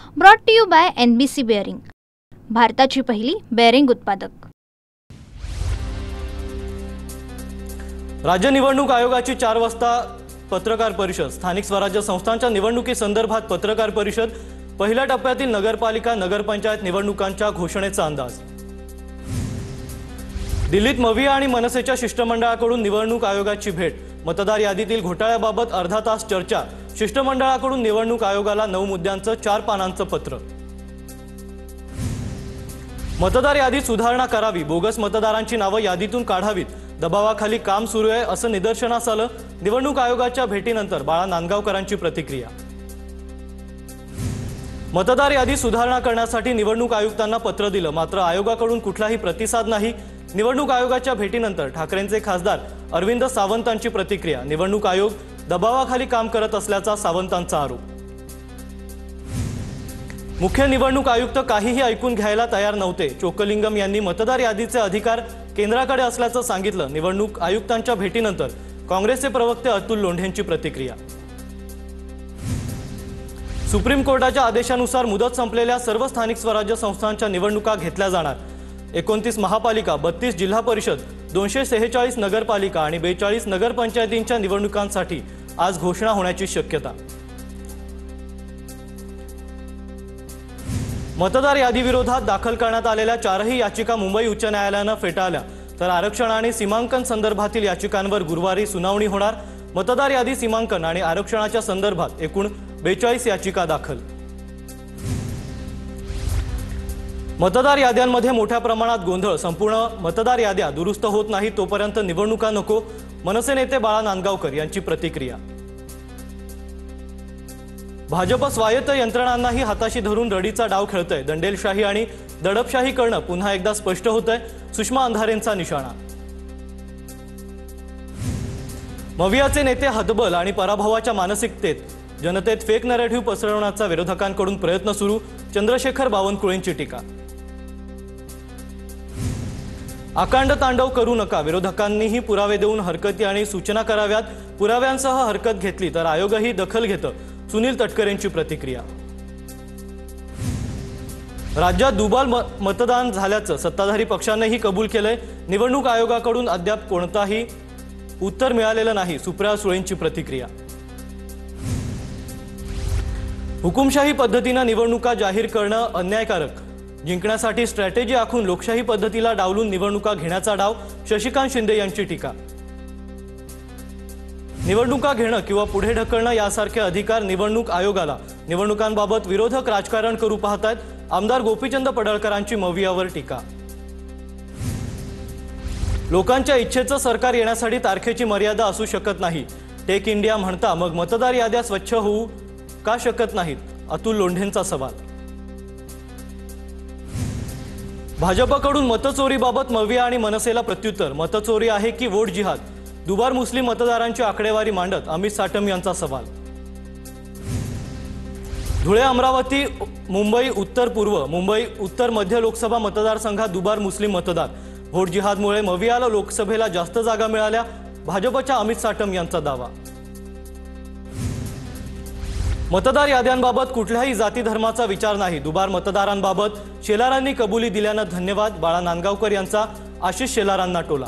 Brought to you by NBC bearing, भारताची पहिली bearing उत्पादक। राज्य निवडणूक आयोगाची 4 वाजता पत्रकार परिषद। स्थानिक स्वराज्य संस्थांच्या निवडणुकीसंदर्भात पत्रकार परिषद। पहिल्या टप्प्यातील नगरपालिका नगरपंचायत निवडणुकांच्या घोषणेचा अंदाज। दिल्लीत मविया आणि मनसेच्या शिष्टमंडळाकडून निवडणूक आयोगाची भेट। मतदार यादीतील घोटाळ्याबाबत अर्धा तास चर्चा। शिष्टमंडळाकडून निवडणूक आयोगाला 9 मुद्द्यांचं 4 पानांचं पत्र। मतदार यादीत सुधारणा करावी, बोगस मतदारांची नावं यादीतून काढावीत, दबावाखाली काम सुरू आहे असं निदर्शनास आलं। निवडणूक आयोगाच्या भेटीनंतर बाळा नांदगावकरांची प्रतिक्रिया। मतदार यादी सुधारणा करण्यासाठी निवडणूक आयुक्तांना पत्र दिलं, मात्र आयोगाकडून कुठलाही प्रतिसाद नाही। निवडणूक आयोगाच्या भेटीनंतर ठाकरेंचे खासदार अरविंद सावंतांची प्रतिक्रिया। निवडणूक आयोग दबावाखाली काम करत असल्याचा सावंतांचा आरोप। मुख्य निवडणूक आयुक्त काहीही ऐकून घ्यायला तयार नव्हते। चोक्कलिंगम यांनी मतदार यादीचे अधिकार केंद्राकडे असल्याचं सांगितलं। निवडणूक आयुक्तांच्या भेटीनंतर काँग्रेसचे प्रवक्ते अतुल लोंढेंची प्रतिक्रिया। सुप्रीम कोर्टाच्या आदेशानुसार मुदत संपलेल्या सर्व स्थानिक स्वराज्य संस्थांच्या निवडणुका घेतल्या जाणार। 29 महापालिका, 32 जिल्हा परिषद, 246 नगरपालिका आणि 42 नगरपंचायतींच्या निवडणुकांसाठी आज घोषणा होण्याची शक्यता। मतदार यादीविरोधात दाखल करण्यात आलेल्या 4ही याचिका मुंबई उच्च न्यायालयानं फेटाळल्या, तर आरक्षण आणि सीमांकन संदर्भातील याचिकांवर गुरुवारी सुनावणी होणार। मतदार यादी, सीमांकन आणि आरक्षणाच्या संदर्भात एकूण 42 याचिका दाखल। मतदार याद्यांमध्ये मोठ्या प्रमाणात गोंधळ। संपूर्ण मतदार याद्या दुरुस्त होत नाही तोपर्यंत निवडणुका नको, मनसे नेते बाळा नांदगावकर यांची प्रतिक्रिया। भाजप स्वायत्त यंत्रणांनाही हाताशी धरून रडीचा डाव खेळतंय। दंडेलशाही आणि दडपशाही करणं पुन्हा एकदा स्पष्ट होतंय, सुषमा अंधारेंचा निशाणा। मवियाचे नेते हतबल आणि पराभवाच्या मानसिकतेत जनतेत फेक नॅरेटिव्ह पसरवण्याचा विरोधकांकडून प्रयत्न सुरू। चंद्रशेखर बावनकुळेंची टीका। अकांड तांडव करू नका, विरोधकांनीही पुरावे देऊन हरकती आणि सूचना कराव्यात। पुराव्यांसह हरकत घेतली तर आयोगही दखल घेतं, सुनील तटकरेंची प्रतिक्रिया। राज्यात दुबार मतदान झाल्याचं सत्ताधारी पक्षांनीही कबूल केलंय। निवडणूक आयोगाकडून अद्याप कोणताही उत्तर मिळालेलं नाही, सुप्रिया सुळेंची प्रतिक्रिया। हुकुमशाही पद्धतीनं निवडणुका जाहीर करणं अन्यायकारक, जिंकण्यासाठी स्ट्रॅटेजी आखून लोकशाही पद्धतीला डावलून निवडणुका घेण्याचा डाव, शशिकांत शिंदे यांची टीका। निवडणुका घेणं किंवा पुढे ढकलणं यासारखे अधिकार निवडणूक आयोगाला, निवडणुकांबाबत विरोधक राजकारण करू पाहतायत, आमदार गोपीचंद पडळकरांची मवियावर टीका। लोकांच्या इच्छेचं सरकार येण्यासाठी तारखेची मर्यादा असू शकत नाही, टेक इंडिया म्हणता मग मतदार याद्या स्वच्छ होऊ का शकत नाहीत, अतुल लोंढेंचा सवाल। भाजपकडून मतचोरीबाबत मविया आणि मनसेला प्रत्युत्तर। मतचोरी आहे की वोट जिहाद, दुबार मुस्लिम मतदारांची आकडेवारी मांडत अमित साटम यांचा सवाल। धुळे, अमरावती, मुंबई उत्तर पूर्व, मुंबई उत्तर मध्य लोकसभा मतदारसंघात दुबार मुस्लिम मतदार। वोट जिहादमुळे मवियाला लोकसभेला जास्त जागा मिळाल्या, भाजपच्या अमित साटम यांचा दावा। मतदार याद्यांबाबत कुठल्याही जाती धर्माचा विचार नाही, दुबार मतदारांबाबत शेलारांनी कबुली दिल्यानं धन्यवाद, बाळा नांदगावकर यांचा आशिष शेलारांना टोला।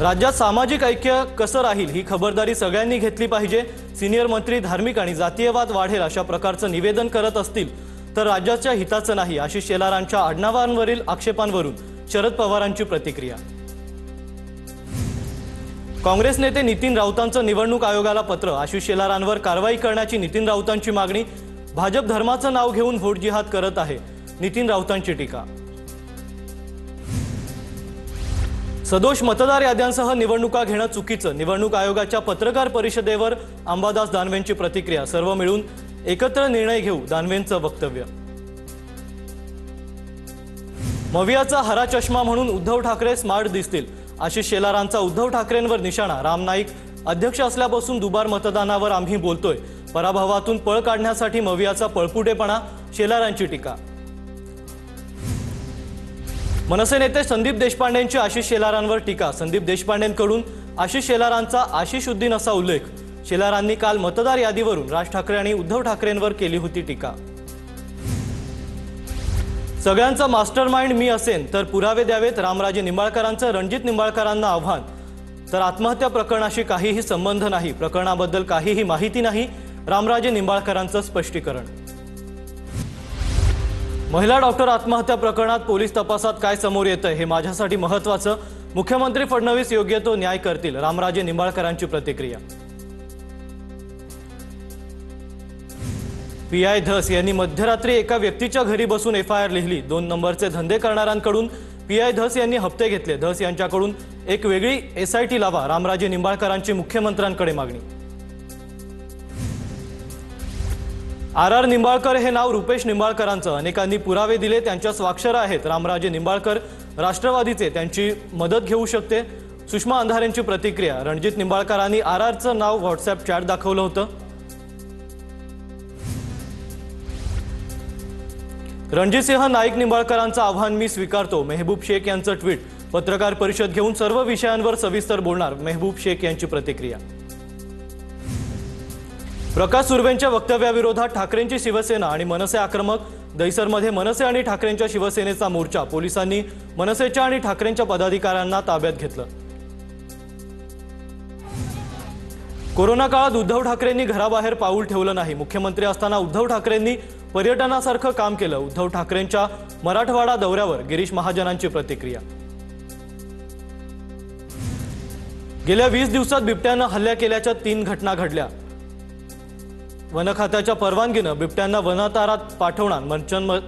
राज्यात सामाजिक ऐक्य कसं राहील ही खबरदारी सगळ्यांनी घेतली पाहिजे। सिनियर मंत्री धार्मिक आणि जातीयवाद वाढेल अशा प्रकारचं निवेदन करत असतील तर राज्याच्या हिताचं नाही, आशिष शेलारांच्या आडनावांवरील आक्षेपांवरून शरद पवारांची प्रतिक्रिया। काँग्रेस नेते नितीन राऊतांचं निवडणूक आयोगाला पत्र, आशिष शेलारांवर कारवाई करण्याची नितीन राऊतांची मागणी। भाजप धर्माचं नाव घेऊन व्होट जिहाद करत आहे, नितीन राऊतांची टीका। सदोष मतदार याद्यांसह निवडणुका घेणं चुकीचं, निवडणूक आयोगाच्या पत्रकार परिषदेवर अंबादास दानवेंची प्रतिक्रिया। सर्व मिळून एकत्र निर्णय घेऊ, दानवेंचं वक्तव्य। मवियाचा हरा चष्मा म्हणून उद्धव ठाकरे स्मार्ट दिसतील, आशिष शेलारांचा उद्धव ठाकरेंवर निशाणा। राम नाईक अध्यक्ष असल्यापासून दुबार मतदानावर आम्ही बोलतोय, पराभवातून पळ काढण्यासाठी मवियाचा पळपुटेपणा, शेलारांची टीका। मनसे नेते संदीप देशपांडेंची आशिष शेलारांवर टीका। संदीप देशपांडेंकडून आशिष शेलारांचा आशिषउद्दीन असा उल्लेख। शेलारांनी काल मतदार यादीवरून राज ठाकरे आणि उद्धव ठाकरेंवर केली होती टीका। सगळ्यांचा मास्टरमाइंड मी असेन तर पुरावे द्यावेत, रामराजे निंबाळकरांचं रणजित निंबाळकरांना आव्हान। तर आत्महत्या प्रकरणाशी काहीही संबंध नाही, प्रकरणाबद्दल काहीही माहिती नाही, रामराजे निंबाळकरांचं स्पष्टीकरण। महिला डॉक्टर आत्महत्या प्रकरणात पोलीस तपासात काय समोर येतंय हे माझ्यासाठी महत्त्वाचं, मुख्यमंत्री फडणवीस योग्य तो न्याय करतील, रामराजे निंबाळकरांची प्रतिक्रिया। पीआय धस यांनी मध्यरात्री एका व्यक्तीच्या घरी बसून एफआयआर लिहिली। 2 नंबरचे धंदे करणाऱ्यांकडून पीआय धस यांनी हप्ते घेतले। धस यांच्याकडून एक वेगळी एसआयटी लावा, रामराजे निंबाळकरांची मुख्यमंत्र्यांकडे मागणी। आर निंबाळकर हे नाव रुपेश निंबाळकरांचं, अनेकांनी पुरावे दिले, त्यांच्या स्वाक्षऱ्या आहेत। रामराजे निंबाळकर राष्ट्रवादीचे, त्यांची मदत घेऊ शकते, सुषमा अंधारेंची प्रतिक्रिया। रणजित निंबाळकरांनी आरचं नाव व्हॉट्सअप चॅट दाखवलं होतं। रणजितसिंह नाईक निंबाळकरांचं आव्हान मी स्वीकारतो, मेहबूब शेख यांचं ट्विट। पत्रकार परिषद घेऊन सर्व विषयांवर सविस्तर बोलणार, मेहबूब शेख यांची प्रतिक्रिया। प्रकाश सुर्वेंच्या वक्तव्याविरोधात ठाकरेंची शिवसेना आणि मनसे आक्रमक। दहिसरमध्ये मनसे आणि ठाकरेंच्या शिवसेनेचा मोर्चा, पोलिसांनी मनसेच्या आणि ठाकरेंच्या पदाधिकाऱ्यांना ताब्यात घेतलं। कोरोना काळात उद्धव ठाकरेंनी घराबाहेर पाऊल ठेवलं नाही, मुख्यमंत्री असताना उद्धव ठाकरेंनी पर्यटनासारखं काम केलं। उद्धव ठाकरेंच्या मराठवाडा दौऱ्यावर गिरीश महाजनांची प्रतिक्रिया। गेल्या 20 दिवसात बिबट्यानं हल्ला केल्याच्या 3 घटना घडल्या। वन खात्याच्या परवानगीनं बिबट्यांना वनातारात पाठवणार।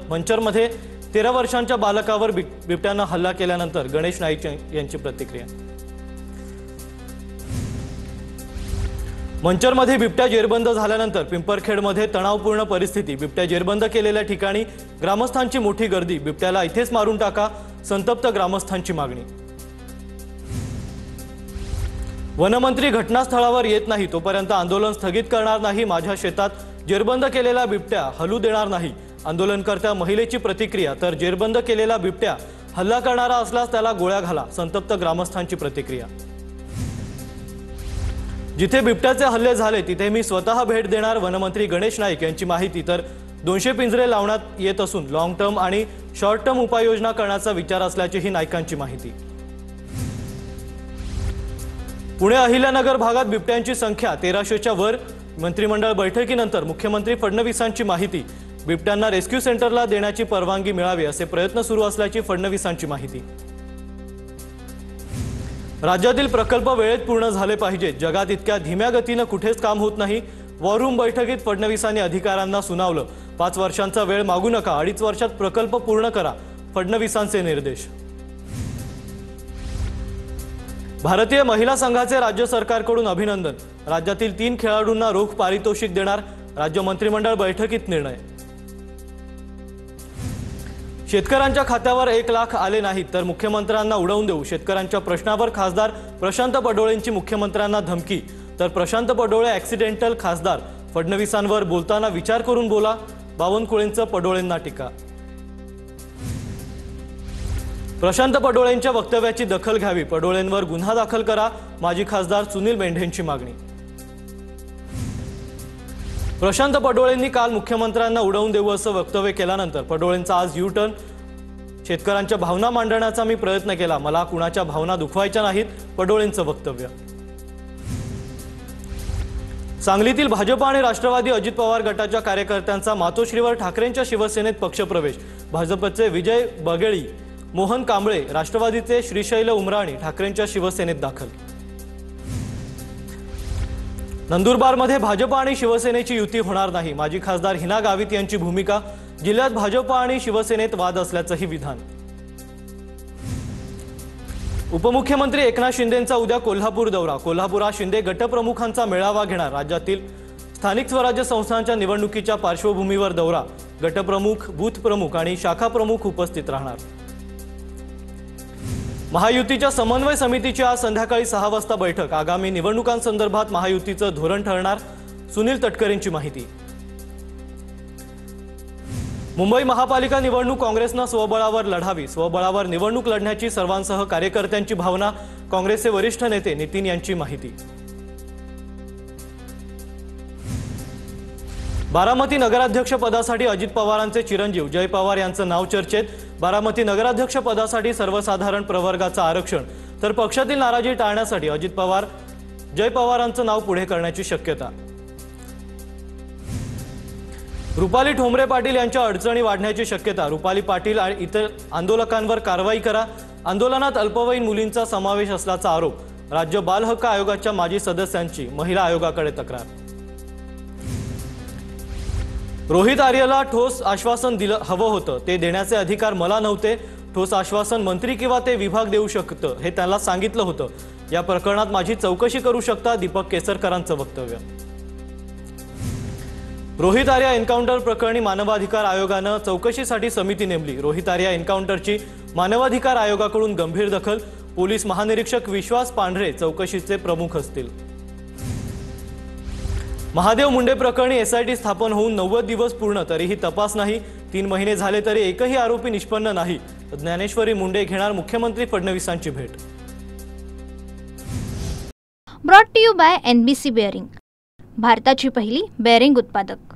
मंचरमध्ये 13 वर्षांच्या बालकावर बिबट्यानं हल्ला केल्यानंतर गणेश नाईक यांची प्रतिक्रिया। मंचरमध्ये बिबट्या जेरबंद झाल्यानंतर पिंपरखेडमध्ये तणावपूर्ण परिस्थिती। बिबट्या जेरबंद केलेल्या ठिकाणी ग्रामस्थांची मोठी गर्दी, बिबट्याला इथेच मारून टाका, संतप्त ग्रामस्थांची मागणी। वनमंत्री घटनास्थळावर येत नाही तोपर्यंत आंदोलन स्थगित करणार नाही, माझ्या शेतात जेरबंद केलेला बिबट्या हलू देणार नाही, आंदोलनकर्त्या महिलेची प्रतिक्रिया। तर जेरबंद केलेला बिबट्या हल्ला करणारा असल्यास त्याला गोळ्या घाला, संतप्त ग्रामस्थांची प्रतिक्रिया। जिथे बिबट्याचे हल्ले झाले तिथे मी स्वतः भेट देणार, वनमंत्री गणेश नाईक यांची माहिती। तर 200 पिंजरे लावण्यात येत असून लॉंग टर्म आणि शॉर्ट टर्म उपाययोजना करण्याचा विचार असल्याचीही नाईकांची माहिती। पुणे अहिल्यानगर भागात बिबट्यांची संख्या 1300च्या वर, मंत्रिमंडळ बैठकीनंतर मुख्यमंत्री फडणवीसांची माहिती। बिबट्यांना रेस्क्यू सेंटरला देण्याची परवानगी मिळावी असे प्रयत्न सुरू असल्याची फडणवीसांची माहिती। राज्यातील प्रकल्प वेळेत पूर्ण झाले पाहिजेत, जगात इतक्या धीम्या गतीने कुठेच काम होत नाही, वॉर रूम बैठकीत फडणवीसांनी अधिकाऱ्यांना सुनावलं। 5 वर्षांचा वेळ मागू नका, 2.5 वर्षात प्रकल्प पूर्ण करा, फडणवीसांचे निर्देश। भारतीय महिला संघाचे राज्य सरकारकडून अभिनंदन, राज्यातील 3 खेळाडूंना रोख पारितोषिक देणार, राज्य मंत्रिमंडळ बैठकीत निर्णय। शेतकऱ्यांच्या खात्यावर 1 लाख आले नाहीत तर मुख्यमंत्र्यांना उडवून देऊ, शेतकऱ्यांच्या प्रश्नावर खासदार प्रशांत पडोळेंची मुख्यमंत्र्यांना धमकी। तर प्रशांत पडोळे ॲक्सिडेंटल खासदार, फडणवीसांवर बोलताना विचार करून बोला, बावनकुळेंचं पडोळेंना टीका। प्रशांत पडोळेंच्या वक्तव्याची दखल घ्यावी, पडोळेंवर गुन्हा दाखल करा, माजी खासदार सुनील मेंढेंची मागणी। प्रशांत पडोळेंनी काल मुख्यमंत्र्यांना उडवून देऊ असं वक्तव्य केल्यानंतर पडोळेंचा आज यू टर्न। शेतकऱ्यांच्या भावना मांडण्याचा मी प्रयत्न केला, मला कुणाच्या भावना दुखवायच्या नाहीत, पडोळेंचं वक्तव्य। सांगलीतील भाजप आणि राष्ट्रवादी अजित पवार गटाच्या कार्यकर्त्यांचा मातोश्रीवर ठाकरेंच्या शिवसेनेत पक्षप्रवेश, भाजपचे विजय बगेळी, मोहन कांबळे, राष्ट्रवादीचे श्रीशैल उमराणी ठाकरेंच्या शिवसेनेत दाखल। नंदुरबारमध्ये भाजप आणि शिवसेनेची युती होणार नाही, माजी खासदार हिना गावित यांची भूमिका, जिल्ह्यात भाजप आणि शिवसेनेत वाद असल्याचंही विधान। उपमुख्यमंत्री एकनाथ शिंदेंचा उद्या कोल्हापूर दौरा, कोल्हापुरात शिंदे गटप्रमुखांचा मेळावा घेणार, राज्यातील स्थानिक स्वराज्य संस्थांच्या निवडणुकीच्या पार्श्वभूमीवर दौरा, गटप्रमुख, बूथ प्रमुख आणि शाखा प्रमुख उपस्थित राहणार। महायुतीच्या समन्वय समितीची आज संध्याकाळी 6 वाजता बैठक, आगामी निवडणुकांसंदर्भात महायुतीचं धोरण ठरणार, सुनील तटकरेंची माहिती। मुंबई महापालिका निवडणूक काँग्रेसनं स्वबळावर लढावी, स्वबळावर निवडणूक लढण्याची सर्वांसह कार्यकर्त्यांची भावना, काँग्रेसचे वरिष्ठ नेते नितीन यांची माहिती। बारामती नगराध्यक्ष पदासाठी अजित पवारांचे चिरंजीव जय पवार यांचं नाव चर्चेत। बारामती नगराध्यक्ष पदासाठी सर्वसाधारण प्रवर्गाचं आरक्षण तर पक्षातील नाराजी टाळण्यासाठी अजित पवार जय पवारांचं नाव पुढे करण्याची शक्यता। रुपाली ठोंबरे पाटील यांच्या अडचणी वाढण्याची शक्यता। रुपाली पाटील आणि इतर आंदोलकांवर कारवाई करा। आंदोलनात अल्पवयीन मुलींचा समावेश असल्याचा आरोप। राज्य बाल हक्क आयोगाच्या माजी सदस्यांची महिला आयोगाकडे तक्रार। रोहित आर्यला ठोस आश्वासन हवं होतं, ते देण्याचे अधिकार मला नव्हते। ठोस आश्वासन मंत्री किंवा ते विभाग देऊ शकतं हे त्याला सांगितलं होतं। या प्रकरणात माझी चौकशी करू शकता, दीपक केसरकरांचं वक्तव्य। रोहित आर्या एन्काउंटर प्रकरणी मानवाधिकार आयोगानं चौकशीसाठी समिती नेमली। रोहित आर्या एन्काउंटरची मानवाधिकार आयोगाकडून गंभीर दखल। पोलीस महानिरीक्षक विश्वास पांढरे चौकशीचे प्रमुख असतील। महादेव मुंडे प्रकरणी एसआयटी स्थापन होऊन 90 दिवस पूर्ण, तरीही तपास नाही। 3 महिने झाले तरी एकही आरोपी निष्पन्न नाही। ज्ञानेश्वरी मुंडे घेणार मुख्यमंत्री फडणवीसांची भेट। Brought to you by NBC bearing, भारताची पहिली बेअरिंग उत्पादक।